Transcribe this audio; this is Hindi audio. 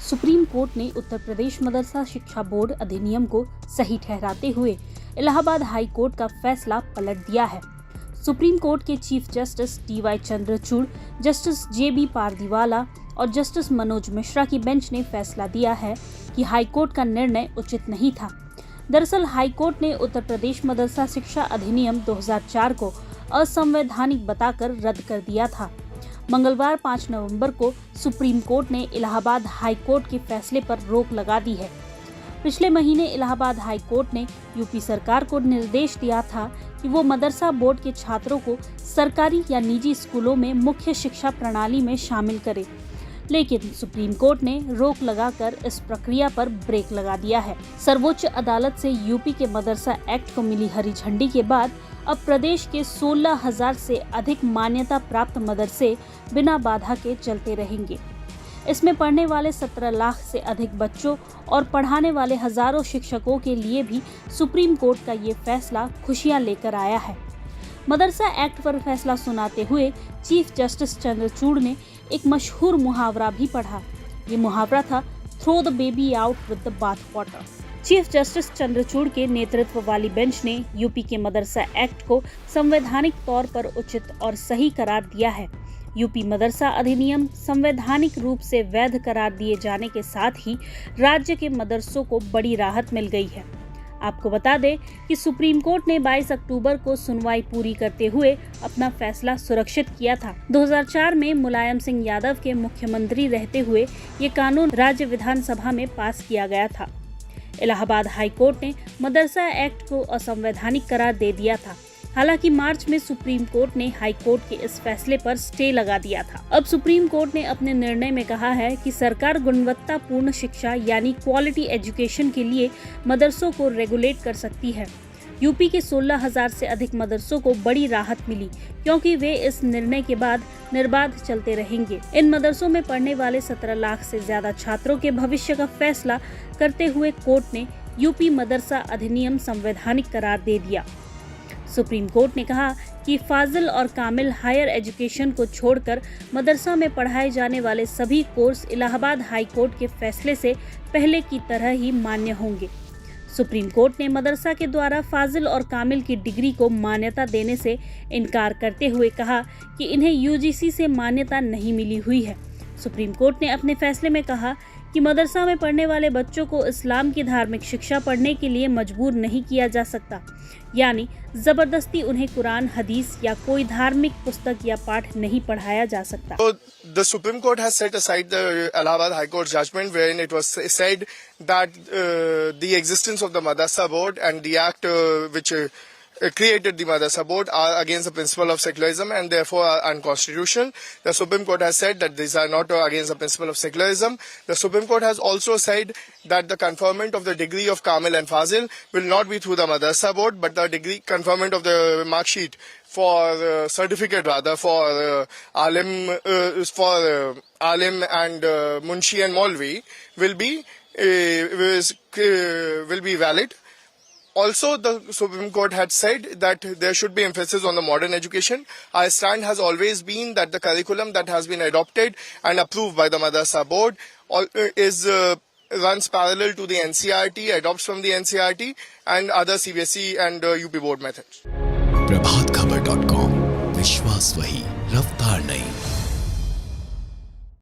सुप्रीम कोर्ट ने उत्तर प्रदेश मदरसा शिक्षा बोर्ड अधिनियम को सही ठहराते हुए इलाहाबाद हाई कोर्ट का फैसला पलट दिया है। सुप्रीम कोर्ट के chief justice DY Chandrachud, justice JB Pardiwala और जस्टिस मनोज मिश्रा की बेंच ने फैसला दिया है कि हाई कोर्ट का निर्णय उचित नहीं था। दरअसल हाई कोर्ट ने उत्तर प्रदेश मदरसा शिक्षा अधिनियम 2004 को असंवैधानिक बताकर रद्द कर दिया था। मंगलवार 5 नवंबर को सुप्रीम कोर्ट ने इलाहाबाद हाई कोर्ट के फैसले पर रोक लगा दी है। पिछले महीने इलाहाबाद हाई कोर्ट ने यूपी सरकार को निर्देश दिया था कि वो मदरसा बोर्ड के छात्रों को सरकारी या निजी स्कूलों में मुख्य शिक्षा प्रणाली में शामिल करे, लेकिन सुप्रीम कोर्ट ने रोक लगाकर इस प्रक्रिया पर ब्रेक लगा दिया है। सर्वोच्च अदालत से यूपी के मदरसा एक्ट को मिली हरी झंडी के बाद अब प्रदेश के 16,000 से अधिक मान्यता प्राप्त मदरसे बिना बाधा के चलते रहेंगे। इसमें पढ़ने वाले 17 लाख से अधिक बच्चों और पढ़ाने वाले हजारों शिक्षकों के लिए भी सुप्रीम कोर्ट का ये फैसला खुशियां लेकर आया है। मदरसा एक्ट पर फैसला सुनाते हुए चीफ जस्टिस चंद्रचूड़ ने एक मशहूर मुहावरा भी पढ़ा। ये मुहावरा था, throw the baby out with the bath water. Chief justice Chandrachud के नेतृत्व वाली बेंच ने यूपी के मदरसा एक्ट को संवैधानिक तौर पर उचित और सही करार दिया है। यूपी मदरसा अधिनियम संवैधानिक रूप से वैध करार दिए जाने के साथ ही राज्य के मदरसों को बड़ी राहत मिल गई है। आपको बता दें कि सुप्रीम कोर्ट ने 22 अक्टूबर को सुनवाई पूरी करते हुए अपना फैसला सुरक्षित किया था। 2004 में मुलायम सिंह यादव के मुख्यमंत्री रहते हुए ये कानून राज्य विधानसभा में पास किया गया था। इलाहाबाद हाई कोर्ट ने मदरसा एक्ट को असंवैधानिक करार दे दिया था। हालांकि मार्च में सुप्रीम कोर्ट ने हाई कोर्ट के इस फैसले पर स्टे लगा दिया था। अब सुप्रीम कोर्ट ने अपने निर्णय में कहा है कि सरकार गुणवत्तापूर्ण शिक्षा यानी क्वालिटी एजुकेशन के लिए मदरसों को रेगुलेट कर सकती है। यूपी के 16,000 से अधिक मदरसों को बड़ी राहत मिली क्योंकि वे इस निर्णय के बाद निर्बाध चलते रहेंगे। इन मदरसों में पढ़ने वाले 17 लाख से ज्यादा छात्रों के भविष्य का फैसला करते हुए कोर्ट ने यूपी मदरसा अधिनियम संवैधानिक करार दे दिया। सुप्रीम कोर्ट ने कहा कि फाजिल और कामिल हायर एजुकेशन को छोड़कर मदरसा में पढ़ाए जाने वाले सभी कोर्स इलाहाबाद हाई कोर्ट के फैसले से पहले की तरह ही मान्य होंगे। सुप्रीम कोर्ट ने मदरसा के द्वारा फाजिल और कामिल की डिग्री को मान्यता देने से इनकार करते हुए कहा कि इन्हें UGC से मान्यता नहीं मिली हुई है। सुप्रीम कोर्ट ने अपने फैसले में कहा कि मदरसा में पढ़ने वाले बच्चों को इस्लाम की धार्मिक शिक्षा पढ़ने के लिए मजबूर नहीं किया जा सकता, यानी जबरदस्ती उन्हें कुरान, हदीस या कोई धार्मिक पुस्तक या पाठ नहीं पढ़ाया जा सकता। So, the Supreme Court has set aside the Allahabad High Court judgment wherein it was said that the existence of the Madrasa Board and the act which created the Madrasa Board are against the principle of secularism and therefore are unconstitutional. The Supreme Court has said that these are not against the principle of secularism. The Supreme Court has also said that the conferment of the degree of Kamil and Fazil will not be through the Madrasa Board, but the degree conferment of the mark sheet for certificate rather for Alim and Munshi and Maulvi will be valid. Also, the Supreme Court had said that there should be emphasis on the modern education. Our stand has always been that the curriculum that has been adopted and approved by the Madrasa Board runs parallel to the NCERT, adopts from the NCERT and other CBSE and UP Board methods. प्रभातखबर.com, विश्वास वही।